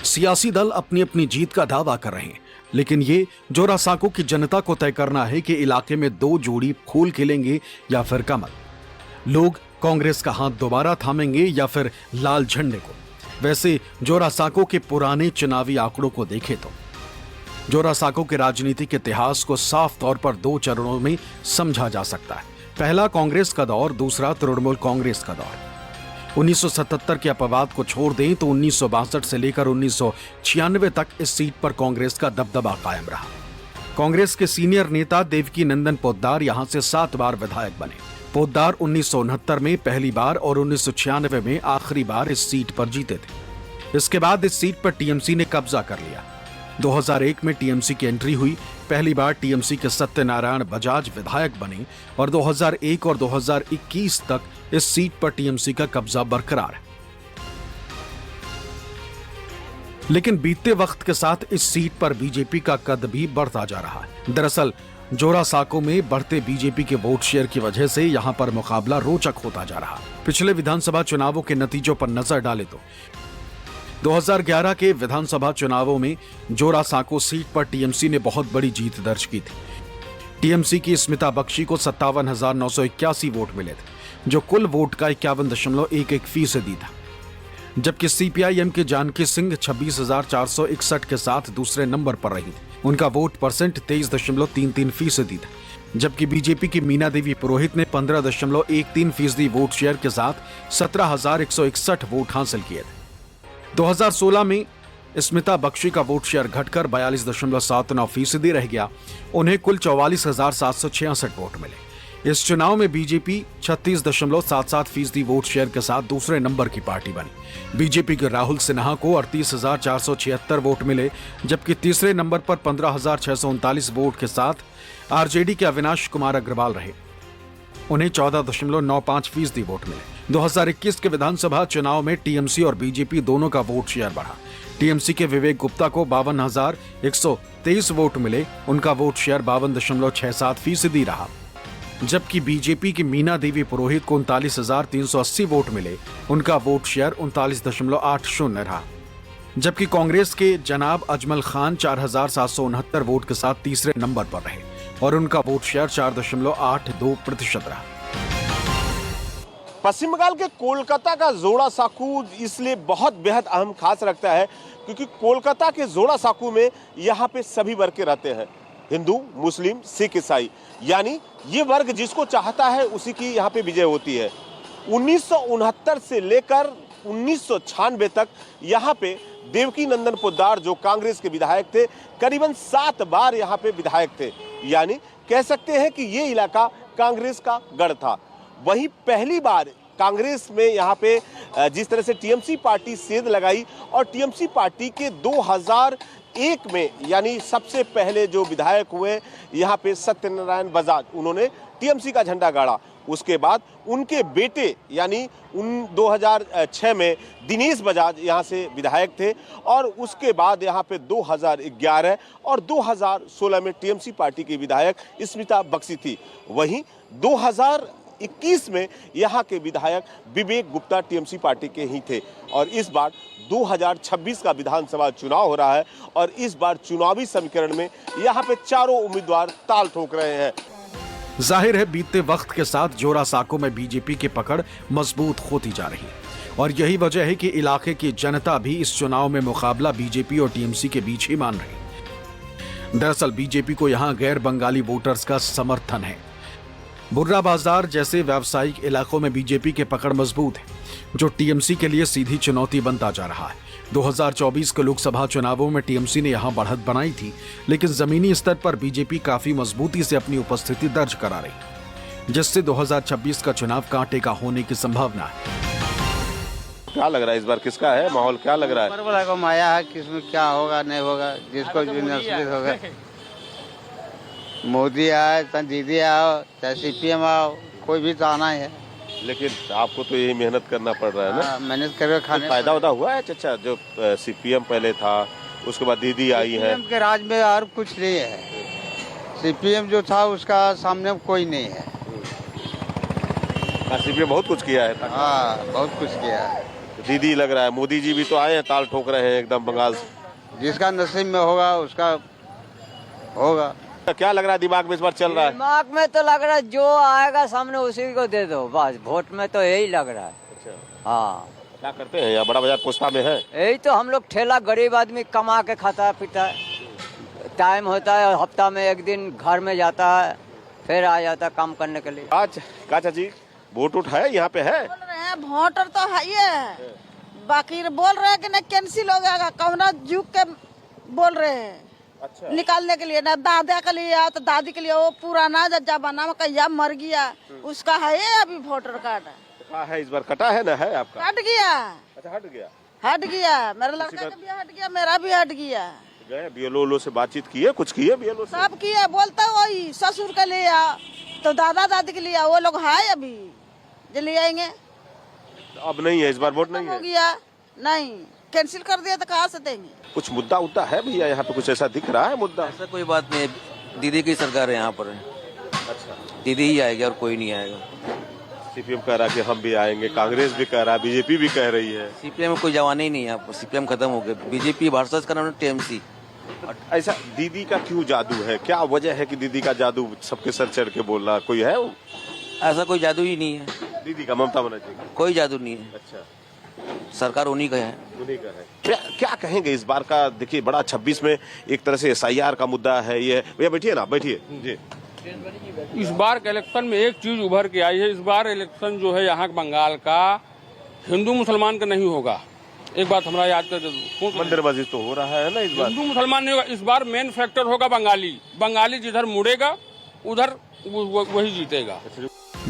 सियासी दल अपनी अपनी जीत का दावा कर रहे हैं, लेकिन ये जोरासांको की जनता को तय करना है कि इलाके में दो जोड़ी फूल खिलेंगे या फिर कमल। लोग कांग्रेस का हाथ दोबारा थामेंगे या फिर लाल झंडे को। वैसे जोरासांको के पुराने चुनावी आंकड़ों को देखें तो जोरासांको के राजनीतिक इतिहास को साफ तौर पर दो चरणों में समझा जा सकता है। पहला कांग्रेस का दौर, दूसरा तृणमूल कांग्रेस का दौर। 1977 के अपवाद को छोड़ दें तो 1962 से लेकर 1996 तक इस सीट पर कांग्रेस का दबदबा कायम रहा। कांग्रेस के सीनियर नेता देवकी नंदन पोद्दार यहां से 7 बार विधायक बने। पोद्दार 1969 में पहली बार और 1996 में आखिरी बार इस सीट पर जीते थे। इसके बाद इस सीट पर टीएमसी ने कब्जा कर लिया। 2001 में टीएमसी की एंट्री हुई। पहली बार टीएमसी के सत्यनारायण बजाज विधायक बने और 2001 और 2021 तक इस सीट पर टीएमसी का कब्जा बरकरार है। लेकिन बीतते वक्त के साथ इस सीट पर बीजेपी का कद भी बढ़ता जा रहा है। दरअसल जोरासांको में बढ़ते बीजेपी के वोट शेयर की वजह से यहां पर मुकाबला रोचक होता जा रहा है। पिछले विधानसभा चुनावों के नतीजों पर नजर डालें तो 2011 के विधानसभा चुनावों में जोरासांको सीट पर टीएमसी ने बहुत बड़ी जीत दर्ज की थी। टीएमसी की स्मिता बख्शी को 57,981 वोट मिले थे, जो कुल वोट का 51.11% था। जबकि सीपीआईएम के जानकी सिंह 26,461 के साथ दूसरे नंबर पर रही थी। उनका वोट परसेंट 23.33% था। जबकि बीजेपी की मीना देवी पुरोहित ने 15.13% वोट शेयर के साथ 17,161 वोट हासिल किए थे। 2016 में स्मिता बख्शी का वोट शेयर घटकर 42.79% रह गया। उन्हें कुल 44,766 वोट मिले। इस चुनाव में बीजेपी 36.77% वोट शेयर के साथ दूसरे नंबर की पार्टी बनी। बीजेपी के राहुल सिन्हा को 38,476 वोट मिले, जबकि तीसरे नंबर पर 15,639 वोट के साथ आरजेडी के अविनाश कुमार अग्रवाल रहे। उन्हें 14.95% वोट मिले। 2021 के विधानसभा चुनाव में टीएमसी और बीजेपी दोनों का वोट शेयर बढ़ा। टीएमसी के विवेक गुप्ता को 52,123 वोट मिले। उनका वोट शेयर 52.67% रहा। जबकि बीजेपी की मीना देवी पुरोहित को 39,380 वोट मिले। उनका वोट शेयर 39.80 रहा। जबकि कांग्रेस के जनाब अजमल खान 4,769 वोट के साथ तीसरे नंबर पर रहे और उनका वोट शेयर 4.82% रहा। पश्चिम बंगाल के कोलकाता का जोरासांको इसलिए बहुत बेहद अहम खास रखता है क्योंकि कोलकाता के जोरासांको में यहाँ पे सभी वर्ग के रहते हैं, हिंदू, मुस्लिम, सिख, ईसाई, यानी ये वर्ग जिसको चाहता है उसी की यहाँ पे विजय होती है। 1969 से लेकर 1996 तक यहाँ पे देवकी नंदन पोद्दार जो कांग्रेस के विधायक थे, करीबन 7 बार यहाँ पे विधायक थे, यानी कह सकते हैं कि ये इलाका कांग्रेस का गढ़ था। वहीं पहली बार कांग्रेस में यहाँ पे जिस तरह से टीएमसी पार्टी सेंध लगाई और टीएमसी पार्टी के 2001 में यानी सबसे पहले जो विधायक हुए यहाँ पे सत्यनारायण बजाज, उन्होंने टीएमसी का झंडा गाड़ा। उसके बाद उनके बेटे यानी 2006 में दिनेश बजाज यहाँ से विधायक थे और उसके बाद यहाँ पे 2011 और 2016 में टीएमसी पार्टी की विधायक स्मिता बख्शी थी। वहीं 2021 में यहाँ के विधायक विवेक गुप्ता टीएमसी पार्टी के ही थे और इस बार 2026 का विधानसभा चुनाव हो रहा है और इस बार चुनावी समीकरण में यहाँ पे चारों उम्मीदवार ताल ठोक रहे हैं। जाहिर है बीतते वक्त के साथ जोरासांको में बीजेपी की पकड़ मजबूत होती जा रही है और यही वजह है कि इलाके की जनता भी इस चुनाव में मुकाबला बीजेपी और टीएमसी के बीच ही मान रही है। दरअसल बीजेपी को यहाँ गैर बंगाली वोटर्स का समर्थन है। बुर्रा बाजार जैसे व्यावसायिक इलाकों में बीजेपी के पकड़ मजबूत है, जो टीएमसी के लिए सीधी चुनौती बनता जा रहा है। 2024 के लोकसभा चुनावों में टीएमसी ने यहां बढ़त बनाई थी, लेकिन जमीनी स्तर पर बीजेपी काफी मजबूती से अपनी उपस्थिति दर्ज करा रही है, जिससे 2026 का चुनाव कांटे का होने की संभावना है। क्या लग रहा है इस बार किसका है माहौल, क्या लग रहा है? परवला को माया है, किसमें क्या होगा नहीं होगा, जिसको जो नसीब होगा। मोदी आए चाहे दीदी आओ चाहे सीपीएम आओ, कोई भी तो आना है। लेकिन आपको तो यही मेहनत करना पड़ रहा है ना। मेहनत करके खाने तो फायदा हुआ है चाचा, जो सीपीएम पहले था उसके बाद दीदी आई है। सीपीएम के राज में और कुछ नहीं है। सीपीएम जो था उसका सामने कोई नहीं है। सीपीएम बहुत कुछ किया है। हाँ बहुत कुछ किया है। दीदी लग रहा है, मोदी जी भी तो आए हैं, ताल ठोक रहे हैं एकदम बंगाल से। जिसका नसीब में होगा उसका होगा। क्या लग रहा है दिमाग में इस बार चल रहा है? दिमाग में तो लग रहा है जो आएगा सामने उसी को दे दो, बस वोट में तो यही लग रहा है। अच्छा, हाँ, क्या करते हैं यहाँ बड़ा बाजार पोस्ता में है? यही तो हम लोग ठेला गरीब आदमी कमा के खाता पीता है, टाइम होता है हफ्ता में एक दिन घर में जाता है, फिर आ जाता है काम करने के लिए। आज का चाची वोट उठ है यहाँ पे है? बोल रहे हैं वोटर तो है ही है, बाकी बोल रहे हैं कि नहीं कैंसिल हो जाएगा, कौना जुग के बोल रहे हैं। अच्छा, निकालने के लिए ना दादा के लिए तो दादी के लिए, वो पुराना जमाना में कहिया मर गया उसका है अभी वोटर कार्ड। कहा है इस बार कटा है ना है आपका? हट गया, अच्छा हट गया। हट गया, मेरा लड़का का भी हट गया, मेरा भी हट गया। गए बीएलओ से बातचीत किए, कुछ किए बीएलओ से? सब किया, बोलता वही ससुर के लिए तो दादा दादी के लिए, वो लोग है अभी जो ले आएंगे। अब नहीं है इस बार वोट नहीं हो है? गया नहीं, कैंसिल कर दिया तो कहाँ से देंगे? कुछ मुद्दा उद्दा है भैया यहाँ पे, कुछ ऐसा दिख रहा है मुद्दा? ऐसा कोई बात नहीं है, दीदी की सरकार है यहाँ पर। अच्छा, दीदी ही आएगी और कोई नहीं आएगा। सीपीएम कह रहा है कि हम भी आएंगे, कांग्रेस भी कह रहा है, बीजेपी भी कह रही है। सीपीएम में कोई जवानी ही नहीं है यहाँ पर, सीपीएम खत्म हो गया। बीजेपी भारत का नाम टीएमसी। ऐसा दीदी का क्यों जादू है? क्या वजह है कि दीदी का जादू सबके सर चढ़ के बोल रहा? कोई है वो? ऐसा कोई जादू ही नहीं है, दीदी का, ममता बनर्जी का? कोई जादू नहीं है, अच्छा, सरकार उन्हीं का है। उन्हीं का है। क्या कहेंगे इस बार का? देखिए बड़ा 26 में एक तरह से SIR का मुद्दा है ये। भैया बैठिए ना, बैठिए जी। इस बार के इलेक्शन में एक चीज उभर के आई है, इस बार इलेक्शन जो है यहाँ बंगाल का हिंदू मुसलमान का नहीं होगा। एक बात हमारा याद कर दो, मंदिर मस्जिद तो हो रहा है ना इस बार। हिंदू मुसलमान नहीं होगा, इस बार मेन फैक्टर होगा बंगाली। बंगाली जिधर मुड़ेगा उधर वही जीतेगा।